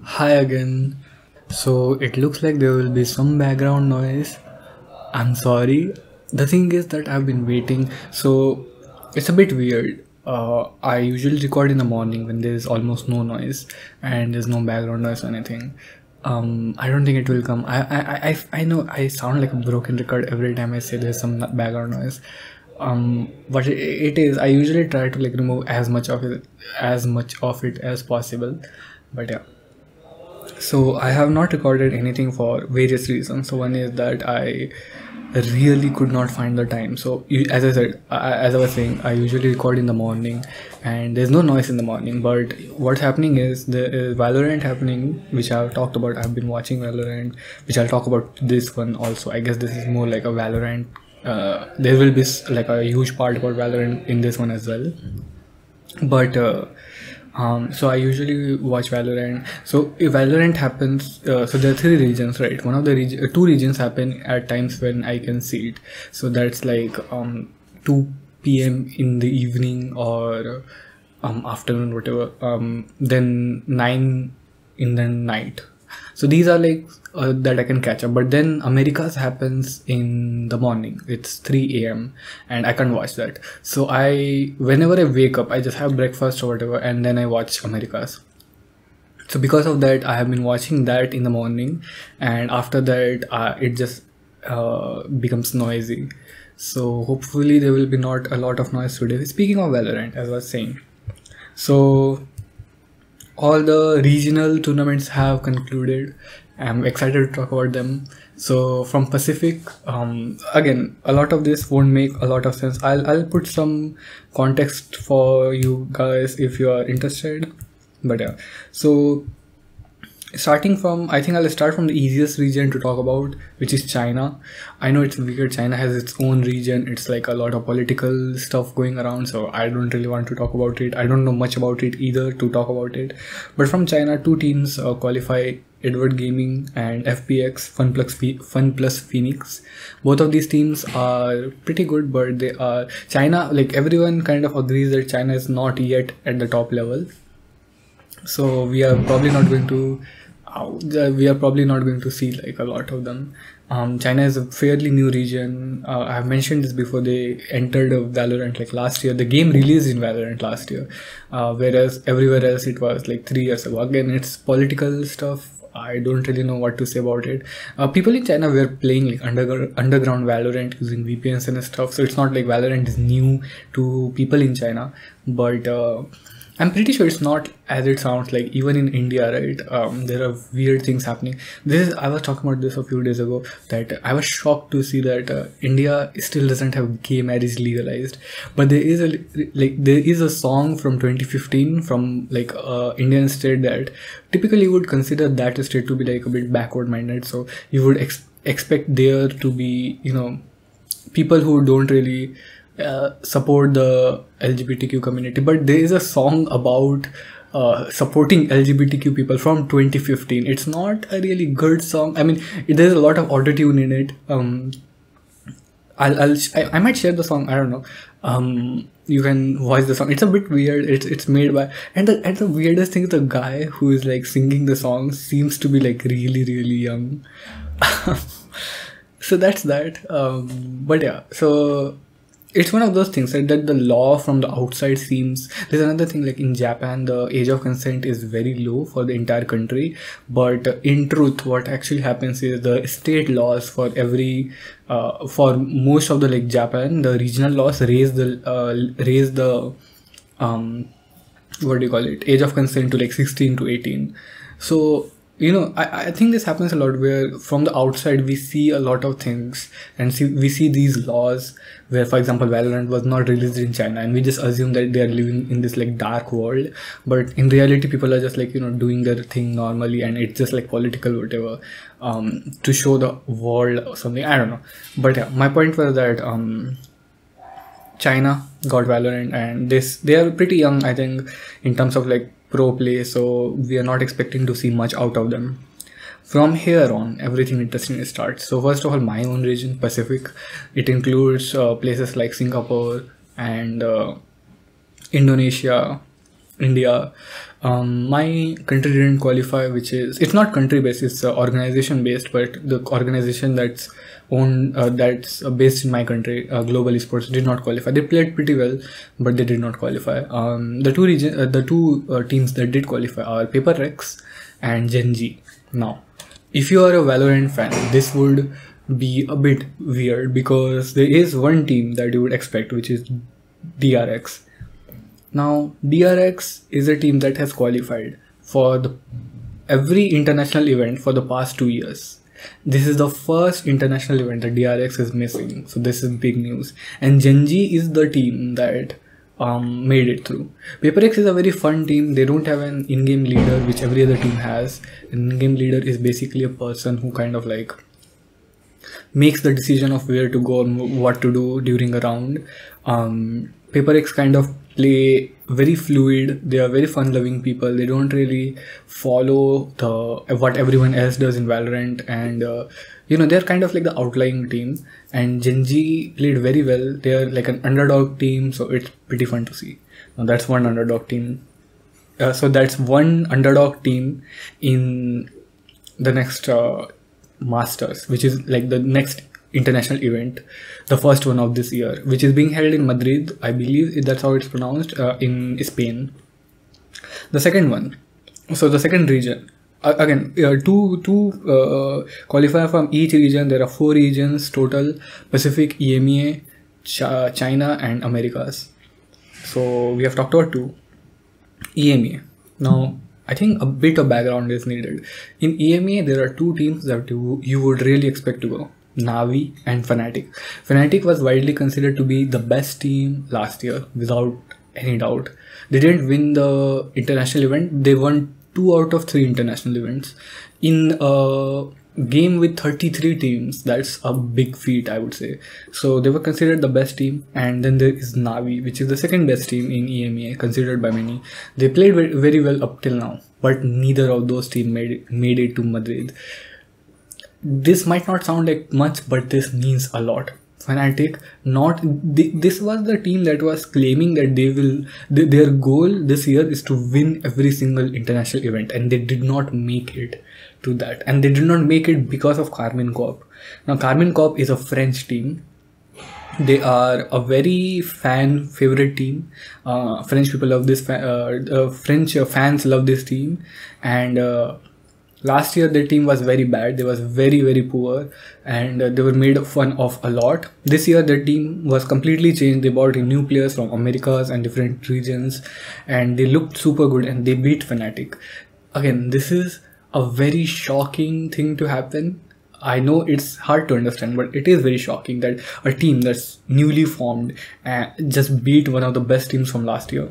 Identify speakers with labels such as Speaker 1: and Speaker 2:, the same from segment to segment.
Speaker 1: Hi again. So it looks like there will be some background noise. I'm sorry. The thing is that I've been waiting, so it's a bit weird. I usually record in the morning when there's almost no noise and there's no background noise or anything. I don't think it will come. I know I sound like a broken record every time I say there's some background noise. But it is. I usually try to like remove as much of it as possible. But yeah. So I have not recorded anything for various reasons. So one is that I really could not find the time. So as I said, as I was saying, I usually record in the morning, and there's no noise in the morning. But what's happening is there is Valorant happening, which I've talked about. I've been watching Valorant, which I'll talk about this one also. I guess this is more like a Valorant. There will be like a huge part about Valorant in this one as well. But so I usually watch Valorant. So if Valorant happens, so there are three regions, right? One of the two regions happen at times when I can see it. So that's like 2 p.m. in the evening or afternoon, whatever. Then 9 in the night. So these are like that I can catch up. But then America's happens in the morning. It's 3 a.m. and I can't watch that. So whenever I wake up, I just have breakfast or whatever, and then I watch America's. So because of that, I have been watching that in the morning, and after that, it just becomes noisy. So hopefully there will be not a lot of noise today. Speaking of Valorant, as I was saying, so all the regional tournaments have concluded. I'm excited to talk about them. So from Pacific, again, a lot of this won't make a lot of sense. I'll put some context for you guys if you are interested. But yeah, so starting from, I think I'll start from the easiest region to talk about, which is China. I know it's weird. China has its own region. It's like a lot of political stuff going around, so I don't really want to talk about it. I don't know much about it either to talk about it. But from China, two teams qualify: Edward Gaming and FPX, Fun Plus Phoenix. Both of these teams are pretty good, but they are China. Like everyone kind of agrees that China is not yet at the top level. So we are probably not going to see like a lot of them. China is a fairly new region. I've mentioned this before. They entered Valorant like last year. The game released in Valorant last year, whereas everywhere else it was like 3 years ago. Again, it's political stuff. I don't really know what to say about it. People in China were playing like underground Valorant using VPNs and stuff. So it's not like Valorant is new to people in China, but I'm pretty sure it's not as it sounds. Like even in India, right? There are weird things happening. I was talking about this a few days ago, that I was shocked to see that India still doesn't have gay marriage legalized. But there is a song from 2015 from like Indian state that typically you would consider that a state to be like a bit backward minded. So you would expect there to be, people who don't really support the LGBTQ community. But there is a song about supporting LGBTQ people from 2015. It's not a really good song. I mean, there's a lot of auto-tune in it. I might share the song. I don't know. You can voice the song. It's a bit weird. It's made by, and the weirdest thing is the guy who is like singing the song seems to be like really really young. So that's that. But yeah, so it's one of those things, right, that the law from the outside seems. There's another thing, like in Japan, the age of consent is very low for the entire country. But in truth, what actually happens is the state laws for for most of the like Japan, the regional laws raise the what do you call it, age of consent to like 16 to 18. So I think this happens a lot, where from the outside we see a lot of things, and we see these laws where, for example, Valorant was not released in China, and we just assume that they are living in this like dark world. But in reality, people are just like doing their thing normally, and it's just like political whatever, to show the world or something. I don't know. But yeah, my point was that China got Valorant, and they are pretty young, I think, in terms of like pro play, so we are not expecting to see much out of them. From here on, everything interesting starts. So first of all, my own region, Pacific, it includes places like Singapore and Indonesia, India. My country didn't qualify, which is, it's not country based, it's organization based, but the organization that's owned, that's based in my country, Global ESports, did not qualify. They played pretty well, but they did not qualify. The two teams that did qualify are Paper Rex and Gen G. Now, if you are a Valorant fan, this would be a bit weird because there is one team that you would expect, which is DRX. Now, DRX is a team that has qualified for every international event for the past 2 years. This is the first international event that DRX is missing, so this is big news. And Gen G is the team that made it through. PaperX is a very fun team. They don't have an in-game leader, which every other team has. An in-game leader is basically a person who kind of like makes the decision of where to go and what to do during a round. PaperX kind of play very fluid. They are very fun-loving people. They don't really follow what everyone else does in Valorant, and they're kind of like the outlying team. And Gen G played very well. They're like an underdog team, so it's pretty fun to see. Now that's one underdog team. So that's one underdog team in the next Masters, which is like the next international event, the first one of this year, which is being held in Madrid, I believe that's how it's pronounced, in Spain. The second one, so the second region, again, two qualifier from each region. There are 4 regions total: Pacific, EMEA, China, and Americas. So we have talked about 2. EMEA. Now, I think a bit of background is needed. In EMEA, there are 2 teams that you would really expect to go: Navi and Fnatic. Fnatic was widely considered to be the best team last year, without any doubt. They didn't win the international event. They won 2 out of 3 international events. In a game with 33 teams, that's a big feat, I would say. So they were considered the best team. And then there is Navi, which is the second best team in EMEA, considered by many. They played very well up till now, but neither of those teams made it to Madrid. This might not sound like much, but this means a lot. Fnatic, this was the team that was claiming that their goal this year is to win every single international event, and they did not make it to that. And they did not make it because of Carmine Corp. Now, Carmine Corp is a French team. They are a very favorite team. French people love this. French fans love this team, and last year their team was very bad. They was very poor, and they were made fun of a lot. This year their team was completely changed. They brought in new players from Americas and different regions, and they looked super good, and they beat Fnatic. Again, this is a very shocking thing to happen. I know it's hard to understand, but it is very shocking that a team that's newly formed just beat one of the best teams from last year.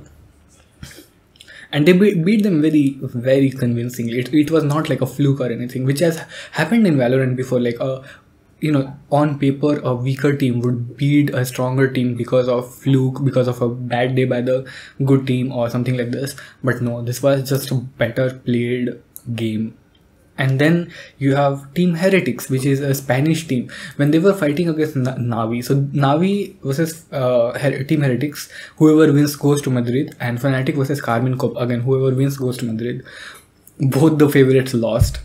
Speaker 1: And they beat them very convincingly. It was not like a fluke or anything, which has happened in Valorant before. Like on paper, a weaker team would beat a stronger team because of fluke, because of a bad day by the good team or something like this. But no, this was just a better played game. And then you have Team Heretics, which is a Spanish team. When they were fighting against Navi, so Navi versus Team Heretics, whoever wins goes to Madrid, and Fnatic versus Carmine Corp, again, whoever wins goes to Madrid. Both the favorites lost.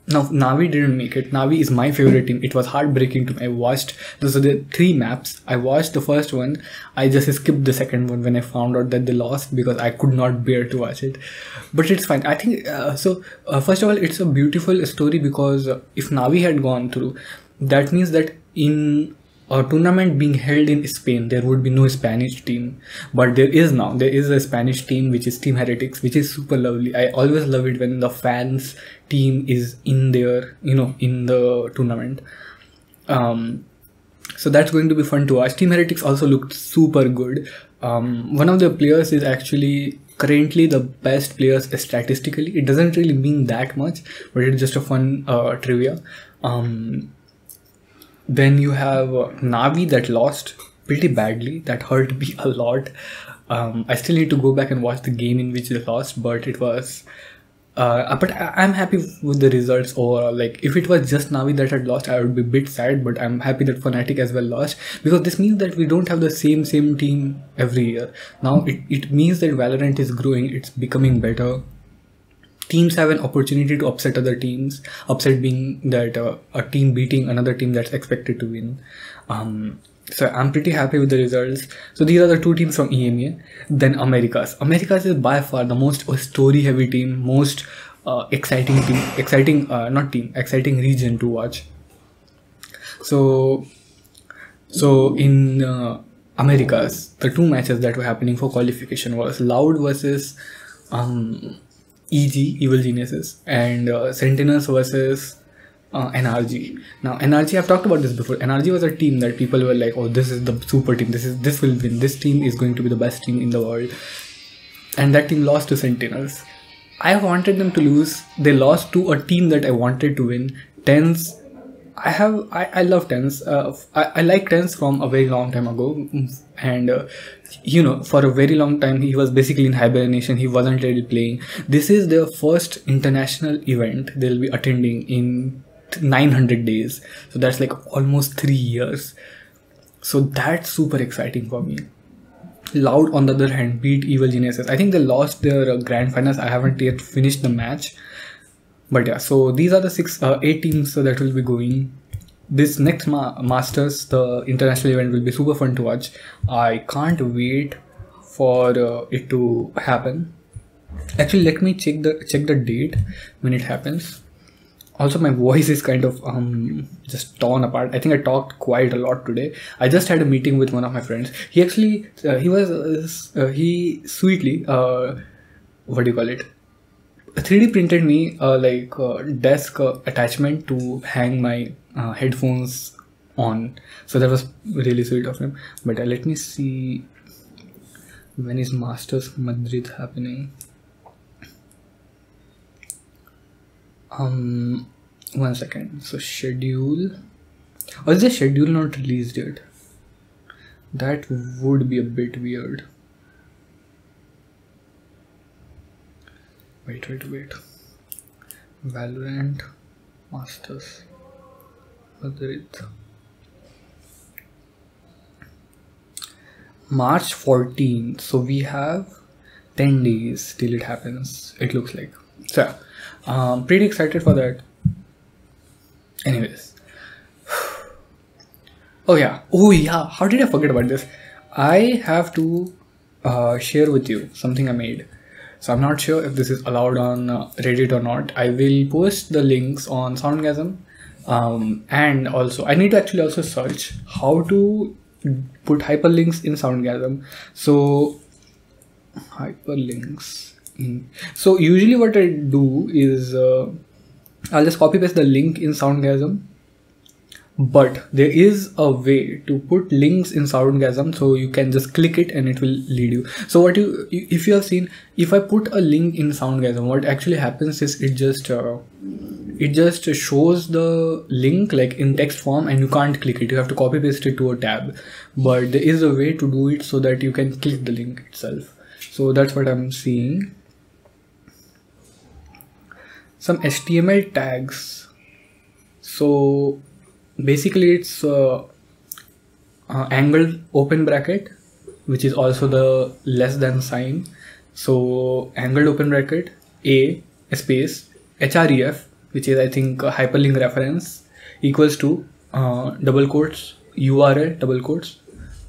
Speaker 1: Now, Navi didn't make it. Navi is my favorite team. It was heartbreaking to me. I watched, so there are 3 maps. I watched the first one. I just skipped the second one when I found out that they lost, because I could not bear to watch it. But it's fine. I think, first of all, it's a beautiful story, because if Navi had gone through, that means that in a tournament being held in Spain, there would be no Spanish team. But there is now. There is a Spanish team, which is Team Heretics, which is super lovely. I always love it when the fans team is in there, in the tournament. So that's going to be fun to watch. Team Heretics also looked super good. One of the players is actually currently the best players statistically. It doesn't really mean that much, but it's just a fun trivia. Then you have Navi that lost pretty badly. That hurt me a lot. I still need to go back and watch the game in which they lost, but it was but I'm happy with the results overall. Like, if it was just Navi that had lost, I would be a bit sad, but I'm happy that Fnatic as well lost, because this means that we don't have the same team every year. Now it means that Valorant is growing, it's becoming better. Teams have an opportunity to upset other teams. Upset being that a team beating another team that's expected to win. So I'm pretty happy with the results. So these are the two teams from EMEA. Then Americas. Americas is by far the most story-heavy team, most exciting region to watch. So in Americas, the two matches that were happening for qualification was Loud versus EG, Evil Geniuses, and Sentinels versus NRG. Now NRG, I've talked about this before. NRG was a team that people were like, oh, this is the super team, this will win, this team is going to be the best team in the world. And that team lost to Sentinels. I wanted them to lose. They lost to a team that I wanted to win. TenZ. I love TenZ. I like TenZ from a very long time ago, and for a very long time he was basically in hibernation. He wasn't really playing. This is their first international event they'll be attending in 900 days, so that's like almost 3 years. So that's super exciting for me. Loud, on the other hand, beat Evil Geniuses. I think they lost their grand finals. I haven't yet finished the match. But yeah, so these are the 8 teams that will be going. This next Masters, the international event, will be super fun to watch. I can't wait for it to happen. Actually, let me check the date when it happens. Also, my voice is kind of just torn apart. I think I talked quite a lot today. I just had a meeting with one of my friends. He actually he sweetly what do you call it? 3D printed me desk attachment to hang my headphones on. So that was really sweet of him. But let me see, when is Masters Madrid happening? 1 second. So schedule, or is the schedule not released yet? That would be a bit weird. Wait. Valorant Masters Madrid, March 14th. So we have 10 days till it happens, it looks like. So pretty excited for that. Anyways, oh yeah, how did I forget about this? I have to share with you something I made. So I'm not sure if this is allowed on Reddit or not. I will post the links on Soundgasm, and also I need to actually also search how to put hyperlinks in Soundgasm. So hyperlinks in, so usually what I do is I'll just copy paste the link in Soundgasm, but there is a way to put links in Soundgasm, so you can just click it and it will lead you. So if you have seen, if I put a link in Soundgasm, what actually happens is it just shows the link like in text form, and you can't click it. You have to copy paste it to a tab. But there is a way to do it so that you can click the link itself. So that's what I'm seeing. Some HTML tags. So basically it's angled open bracket, which is also the less than sign. So angled open bracket, a space href, which is I think a hyperlink reference, equals to double quotes URL double quotes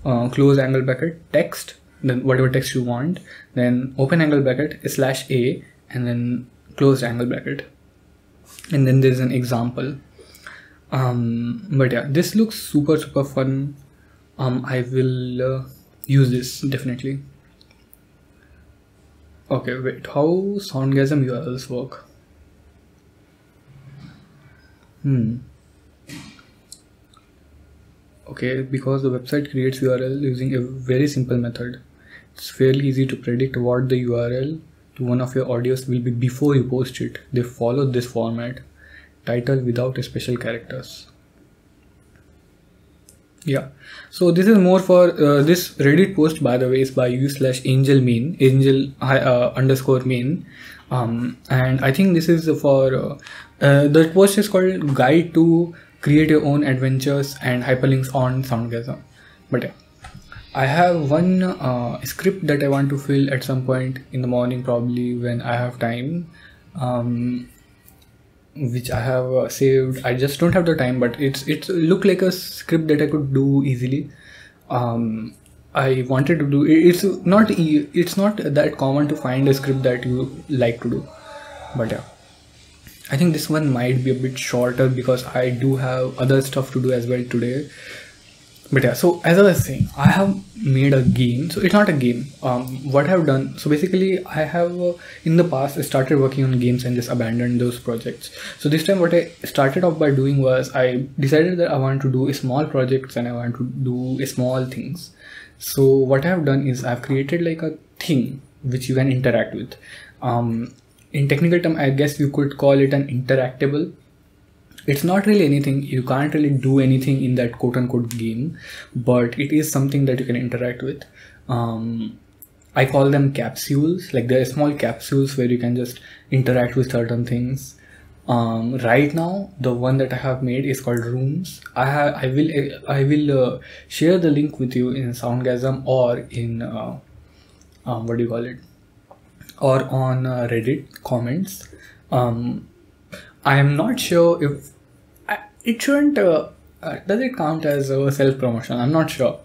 Speaker 1: close angle bracket text, then whatever text you want, then open angle bracket /a, and then closed angle bracket, and then there's an example. But yeah, this looks super fun. I will use this definitely. Okay, wait, how Soundgasm URLs work? Okay, because the website creates URL using a very simple method. It's fairly easy to predict what the URL to one of your audios will be before you post it. They follow this format: title without special characters. Yeah. So this is more for this Reddit post, by the way, is by u/angel main, angel underscore main. And I think this is for the post is called Guide to Create Your Own Adventures and Hyperlinks on Soundgasm. But yeah, I have one script that I want to fill at some point in the morning, probably when I have time. Which I have saved. I just don't have the time, but it's look like a script that I could do easily. I wanted to do it's not that common to find a script that you like to do, but yeah, I think this one might be a bit shorter because I do have other stuff to do as well today. But yeah, so as I was saying, I have made a game. So it's not a game. What I've done, so basically I have in the past started working on games and just abandoned those projects. So this time what I started off by doing was I decided that I want to do small projects and I want to do small things. So what I've done is I've created like a thing which you can interact with. In technical term, I guess you could call it an interactable. It's not really anything, you can't really do anything in that quote-unquote game, but it is something that you can interact with. I call them capsules, like they're small capsules where you can just interact with certain things. Right now, the one that I have made is called Rooms. I will share the link with you in Soundgasm or in what do you call it, or on Reddit comments. I am not sure if it shouldn't. Does it count as self-promotion? I'm not sure.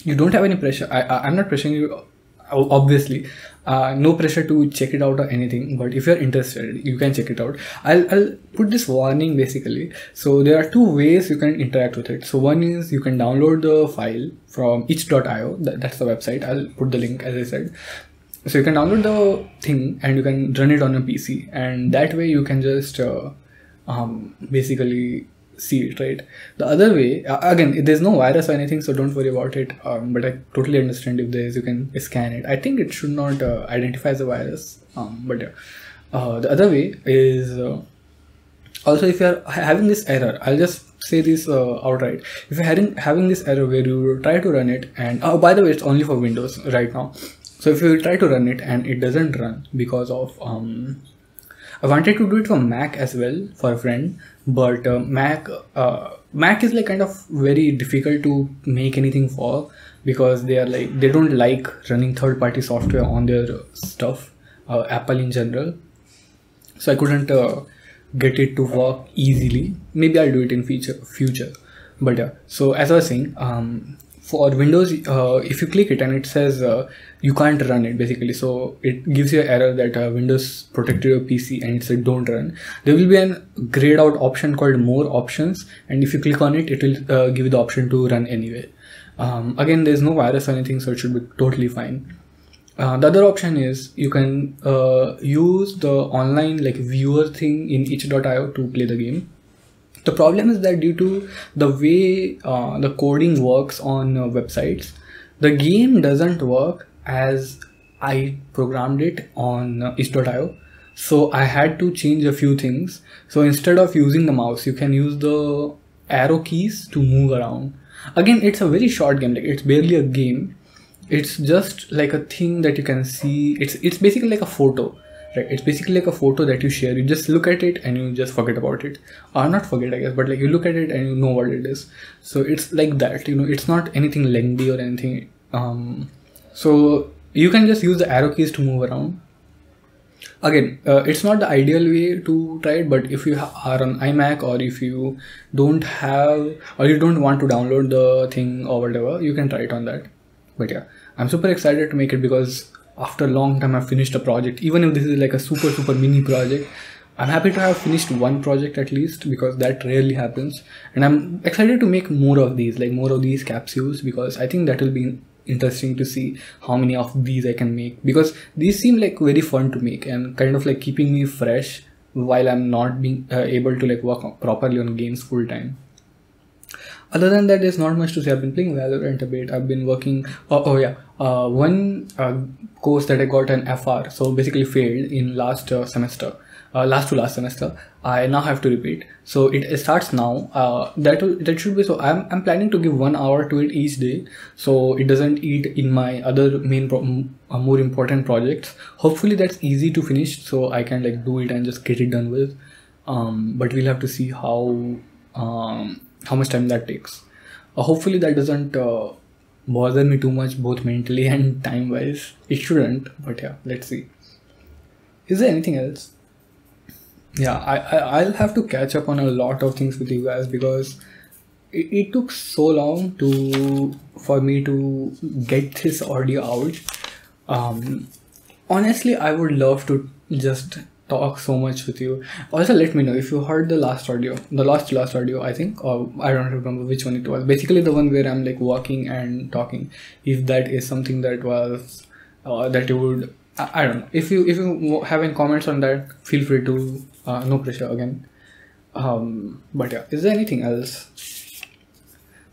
Speaker 1: You don't have any pressure. I'm not pressuring you. Obviously, no pressure to check it out or anything. But if you're interested, you can check it out. I'll put this warning basically. So there are two ways you can interact with it. So one is you can download the file from itch.io. That's the website. I'll put the link as I said. So you can download the thing and you can run it on your PC, and that way you can just basically see it, right? The other way, again, there's no virus or anything, so don't worry about it. But I totally understand if there is, you can scan it. I think it should not identify as a virus. But yeah. The other way is also if you're having this error, I'll just say this outright. If you're having this error where you try to run it, and by the way, it's only for Windows right now. So if you try to run it and it doesn't run because of I wanted to do it for Mac as well for a friend, but Mac is like kind of very difficult to make anything for because they don't like running third-party software on their stuff, Apple in general. So I couldn't get it to work easily. Maybe I'll do it in future. But yeah, so as I was saying, for Windows, if you click it and it says you can't run it basically, so it gives you an error that Windows protected your PC and it said don't run. There will be a grayed out option called more options, and if you click on it, it will give you the option to run anyway. Again, there's no virus or anything, so it should be totally fine. The other option is you can use the online like viewer thing in itch.io to play the game. The problem is that due to the way the coding works on websites, the game doesn't work as I programmed it on itch.io. So I had to change a few things. So instead of using the mouse, you can use the arrow keys to move around. Again, it's a very short game, like it's barely a game. It's just like a thing that you can see. It's basically like a photo. Right, it's basically like a photo that you share. You just look at it and you just forget about it, or not forget, I guess, but like you look at it and you know what it is. So it's like that, you know, it's not anything lengthy or anything. So you can just use the arrow keys to move around. Again, it's not the ideal way to try it, but if you are on iMac, or if you don't have, or you don't want to download the thing or whatever, you can try it on that. But yeah, I'm super excited to make it because after a long time I've finished a project. Even if this is like a super mini project, I'm happy to have finished one project at least, because that rarely happens. And I'm excited to make more of these, like more of these capsules, because I think that will be interesting to see how many of these I can make, because these seem like very fun to make and kind of like keeping me fresh while I'm not being able to like work properly on games full time. Other than that, there's not much to say. I've been playing Valorant a bit. I've been working. One course that I got an FR, so basically failed in last semester. last to last semester. I now have to repeat. So it starts now. That should be so. I'm planning to give 1 hour to it each day, so it doesn't eat in my other more important projects. Hopefully that's easy to finish, so I can like do it and just get it done with. But we'll have to see how much time that takes. Hopefully that doesn't bother me too much, both mentally and time wise. It shouldn't, but yeah, let's see. Is there anything else? Yeah, I'll have to catch up on a lot of things with you guys, because it took so long for me to get this audio out. Honestly, I would love to just talk so much with you. Also, let me know if you heard the last audio, the last audio, I think, or I don't remember which one it was. Basically the one where I'm like walking and talking. If that is something that was that you would, I don't know, if you have any comments on that, feel free to, no pressure again. But yeah, is there anything else?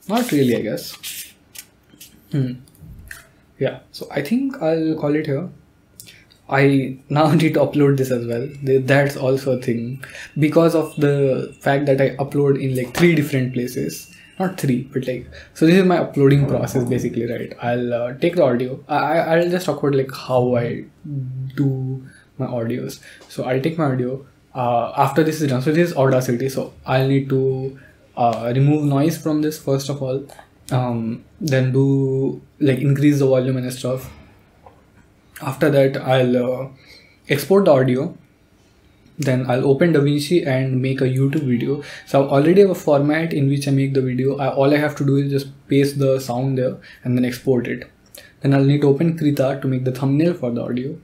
Speaker 1: Not really, I guess. Yeah, so I think I'll call it here. I now need to upload this as well. That's also a thing, because of the fact that I upload in like 3 different places. Not 3, but like, so this is my uploading process basically, right? I'll take the audio. I'll just talk about like how I do my audios. So I'll take my audio. After this is done, so this is Audacity. So I'll need to remove noise from this first of all. Then do like increase the volume and stuff. After that, I'll export the audio. Then I'll open DaVinci and make a YouTube video. So I already have a format in which I make the video. All I have to do is just paste the sound there and then export it. Then I'll need to open Krita to make the thumbnail for the audio.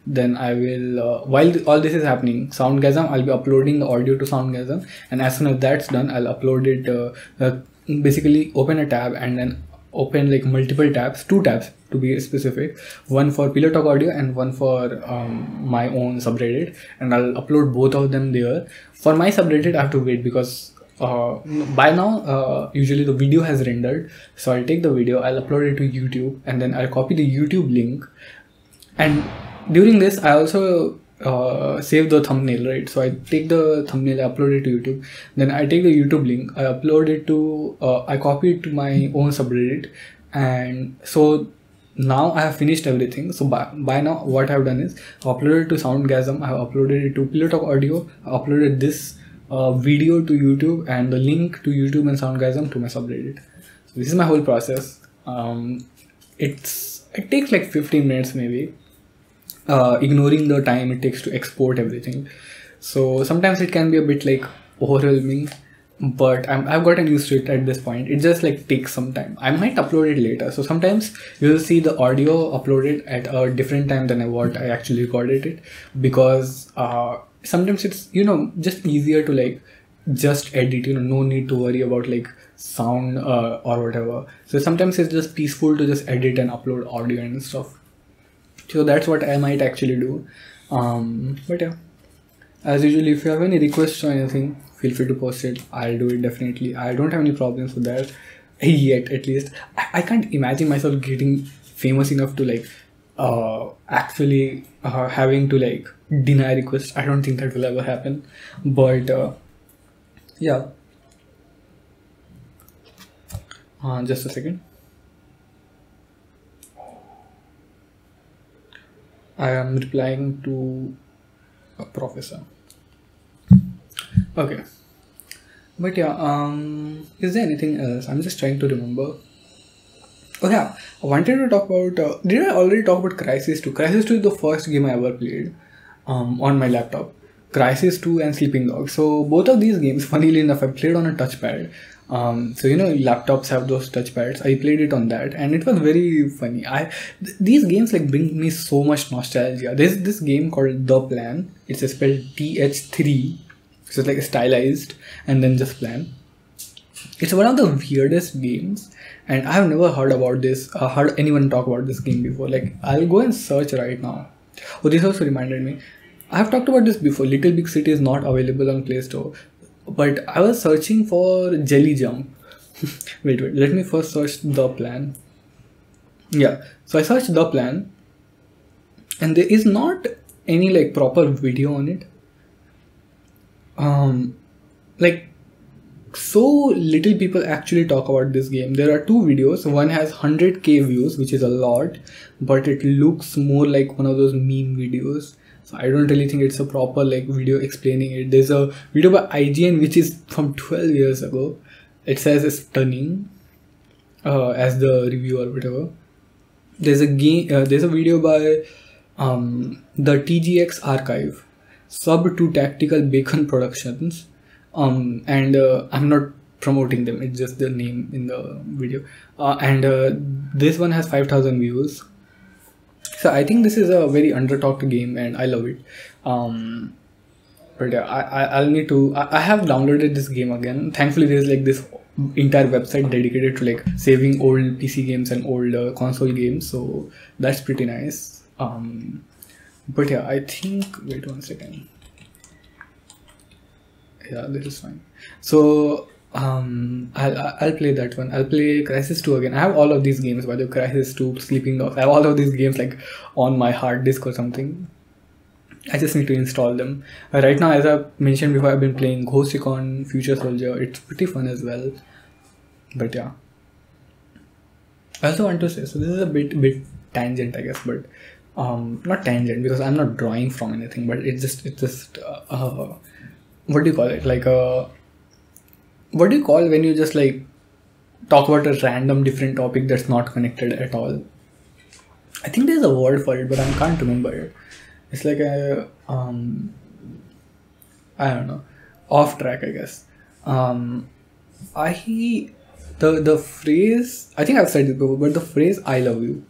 Speaker 1: Then I will, while all this is happening, Soundgasm, I'll be uploading the audio to Soundgasm. And as soon as that's done, I'll upload it, basically open a tab and then open like multiple tabs, 2 tabs to be specific, one for Pillow Talk audio and one for my own subreddit, and I'll upload both of them there. For my subreddit I have to wait, because by now usually the video has rendered, so I'll take the video, I'll upload it to YouTube, and then I'll copy the YouTube link. And during this I also save the thumbnail, right? So I take the thumbnail, I upload it to YouTube, then I take the YouTube link, I upload it to I copy it to my own subreddit. And so now I have finished everything. So by now what I've done is I've uploaded it to Soundgasm, I have uploaded it to Pillow Talk audio, I uploaded this video to YouTube, and the link to YouTube and Soundgasm to my subreddit. So this is my whole process. It takes like 15 minutes maybe, ignoring the time it takes to export everything. So sometimes it can be a bit like overwhelming, but I've gotten used to it at this point. It just like takes some time. I might upload it later. So sometimes you'll see the audio uploaded at a different time than what I actually recorded it, because sometimes it's, you know, just easier to like just edit, you know, no need to worry about like sound or whatever. So sometimes it's just peaceful to just edit and upload audio and stuff. So that's what I might actually do. But yeah, as usually, if you have any requests or anything, feel free to post it. I'll do it definitely. I don't have any problems with that yet, at least. I can't imagine myself getting famous enough to like actually having to like deny requests. I don't think that will ever happen. But yeah, just a second. I am replying to a professor. Okay. But yeah, is there anything else? I'm just trying to remember. Oh yeah, I wanted to talk about, did I already talk about Crysis 2? Crysis 2 is the first game I ever played on my laptop. Crysis 2 and Sleeping Dogs. So both of these games, funnily enough, I played on a touchpad. So you know, laptops have those touchpads. I played it on that, and it was very funny. These games like bring me so much nostalgia. There's this game called The Plan. It's spelled TH3, so it's like stylized and then just Plan. It's one of the weirdest games, and I have never heard about this. Heard anyone talk about this game before. Like, I'll go and search right now. Oh, this also reminded me. I have talked about this before. Little Big City is not available on Play Store. But I was searching for Jelly Jump. wait, let me first search The Plan. Yeah, so I searched The Plan, and there is not any like proper video on it. like so little people actually talk about this game. There are two videos. One has 100k views, which is a lot, but it looks more like one of those meme videos. So I don't really think it's a proper like video explaining it. There's a video by IGN which is from 12 years ago. It says stunning as the review or whatever. There's a game. There's a video by the TGX Archive, sub to Tactical Bacon Productions. And I'm not promoting them, it's just the name in the video, and this one has 5,000 views. So I think this is a very under-talked game and I love it. But yeah, I'll need to, I have downloaded this game again. Thankfully there's like this entire website dedicated to like saving old PC games and old console games, so that's pretty nice. But yeah, I think, wait one second. Yeah, this is fine. So I'll play that one. I'll play Crysis 2 again. I have all of these games, by the way, Crysis 2, Sleeping Dogs. I have all of these games like on my hard disk or something. I just need to install them. Right now, as I mentioned before, I've been playing Ghost Recon Future Soldier. It's pretty fun as well. But yeah, I also want to say, so this is a bit tangent, I guess, but not tangent because I'm not drawing from anything, but it's just what do you call it? Like what do you call when you just like talk about a random different topic that's not connected at all? I think there's a word for it, but I can't remember it. It's like a I don't know, off track, I guess. The phrase, I think I've said it before, but the phrase "I love you,"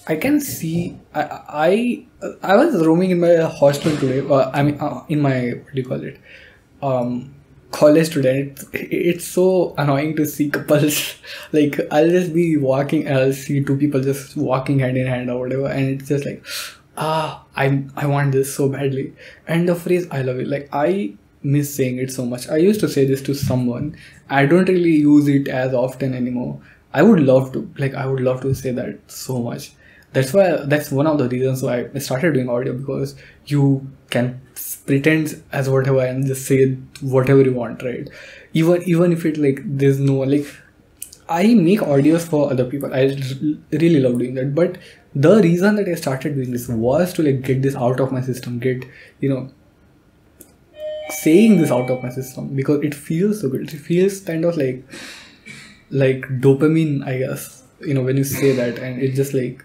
Speaker 1: I can see. I was roaming in my hostel today. In my, what do you call it? College today. It's so annoying to see couples. Like I'll just be walking and I'll see two people just walking hand in hand or whatever, and it's just like, I want this so badly. And the phrase "I love you," like I miss saying it so much. I used to say this to someone. I don't really use it as often anymore. I would love to say that so much. That's one of the reasons why I started doing audio, because you can pretend as whatever and just say whatever you want, right? Even if it like there's no like, I make audios for other people. I really love doing that. But the reason that I started doing this was to like get this out of my system, get, saying this out of my system, because it feels so good. It feels kind of like dopamine, I guess, when you say that, and it's just like,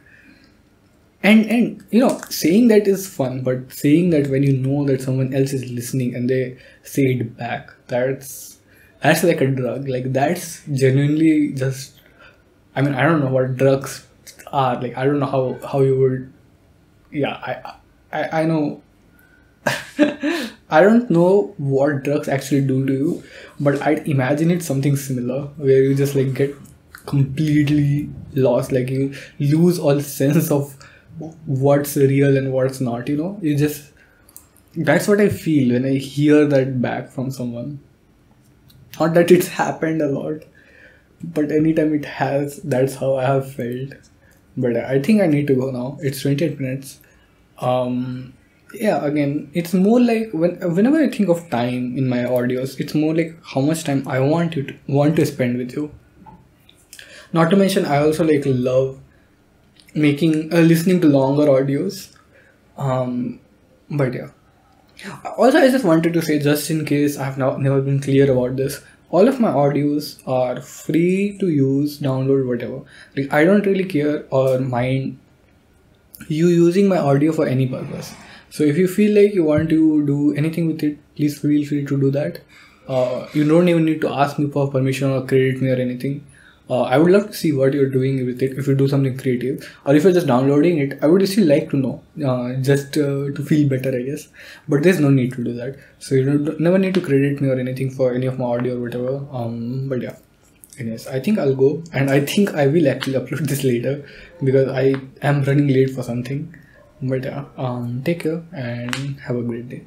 Speaker 1: and saying that is fun, but saying that when you know that someone else is listening and they say it back, that's like a drug. Like that's genuinely just, I mean, I don't know what drugs are. Like I don't know how you would, yeah, I know. I don't know what drugs actually do to you, but I'd imagine it's something similar, where you just like get completely lost, like you lose all sense of what's real and what's not, you just, that's what I feel when I hear that back from someone. Not that it's happened a lot, but anytime it has, that's how I have felt. But I think I need to go now. It's 28 minutes. Yeah, again, it's more like whenever I think of time in my audios, it's more like how much time I want to spend with you. Not to mention, I also like love listening to longer audios. But yeah. Also, I just wanted to say, just in case I have never been clear about this, all of my audios are free to use, download, whatever. Like I don't really care or mind you using my audio for any purpose. So if you feel like you want to do anything with it, please feel free to do that. You don't even need to ask me for permission or credit me or anything. I would love to see what you're doing with it. If you do something creative, or if you're just downloading it, I would still like to know, just to feel better, I guess. But there's no need to do that. So you never need to credit me or anything for any of my audio or whatever. But yeah. Anyways, I think I'll go, and I think I will actually upload this later because I am running late for something. But yeah, take care and have a great day.